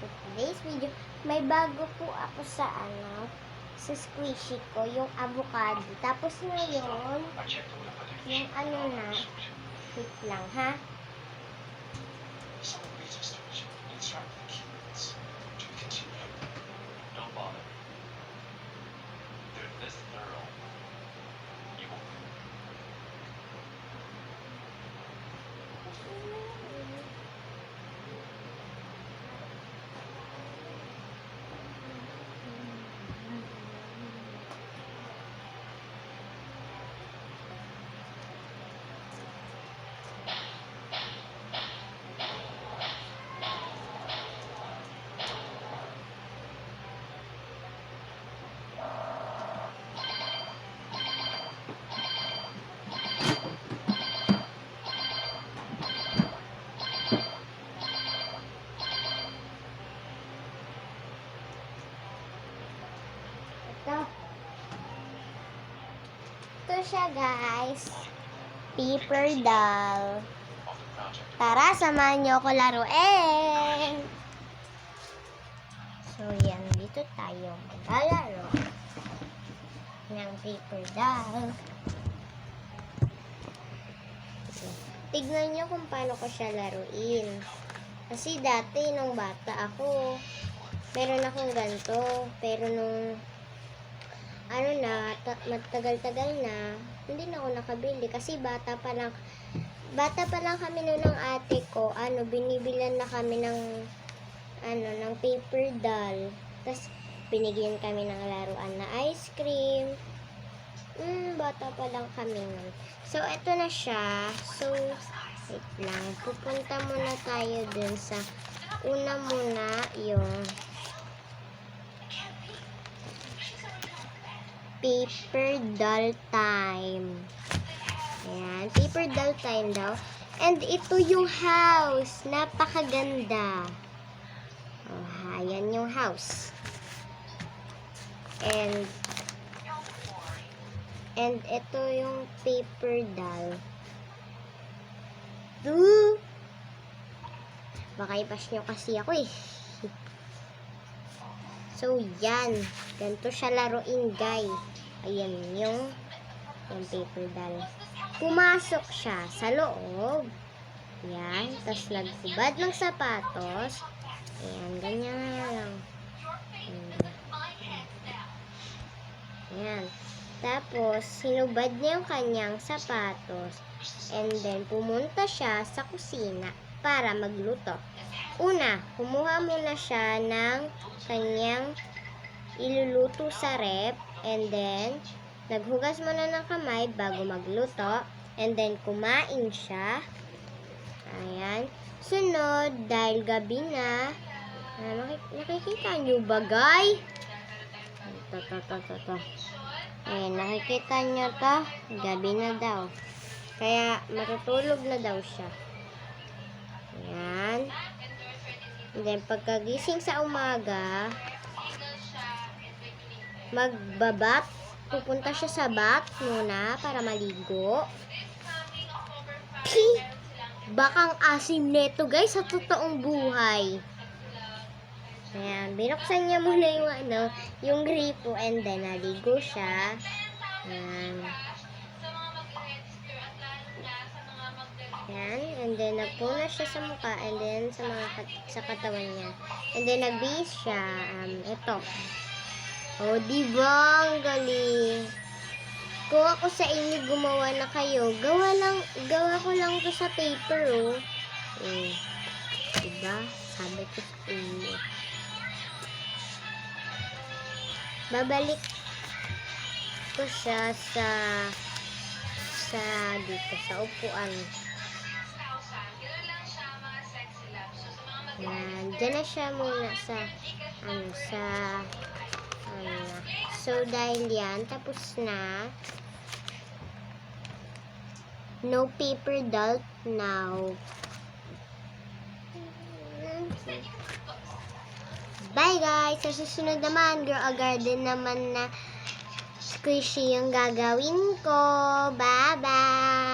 to today's video. May bago po ako sa sa squishy ko, yung avocado. Tapos ngayon, yung na, wait lang ha. Ito siya guys, paper doll. Tara, samahan niyo ako laruin. So yan, dito tayo maglalaro ng paper doll. Tignan niyo kung paano ko siya laruin. Kasi dati nung bata ako, meron akong ganito. Pero nung matagal-tagal na, hindi na ako nakabili kasi bata pa lang kami noon ng ate ko, binibilan na kami ng ng paper doll. Tapos binigyan kami ng laruan na ice cream. Bata pa lang kami noon. So ito na siya. So wait lang, pupunta muna tayo dun sa una muna yung paper doll time. Ayan, paper doll time daw. And ito yung house. Napakaganda. Oh, ayan yung house. And ito yung paper doll. Baka ipas nyo kasi ako eh. So, yan. Ganito siya laruin, guys. Ayan yung paper doll. Pumasok siya sa loob. Yan. Tapos, naghubad ng sapatos. Ayan, ganyan lang. Ayan. Tapos, hinubad niya yung kanyang sapatos. And then, pumunta siya sa kusina para magluto. Una, kumuha muna siya ng kanyang iluluto sa rep. And then, naghugas muna ng kamay bago magluto. And then, kumain siya. Ayan. Sunod, dahil gabi na. Nakikita nyo ba, guys? Ayan, nakikita nyo to. Gabi na daw. Kaya, matutulog na daw siya. Ayan. And then, pagkagising sa umaga, magbabat. Pupunta siya sa bath muna para maligo. Bakang asim neto guys sa totoong buhay. Ayan, binuksan niya muna yung gripo and then naligo siya. Ayan. Ayan, and then nagpuna siya sa mukha and then sa katawan niya. And then nagbihis siya. Ito. Oh, diba? Ang galing. Kung ako sa inyo gumawa na kayo, gawa ko lang to sa paper, oh. Diba? Sabi ko sa inyo. Babalik ko siya dito sa upuan. Yan, dyan na siya muna so dahil yan tapos na, no paper doll now. Bye guys! Sa susunod naman, Grow a Garden naman na squishy yung gagawin ko. Bye bye!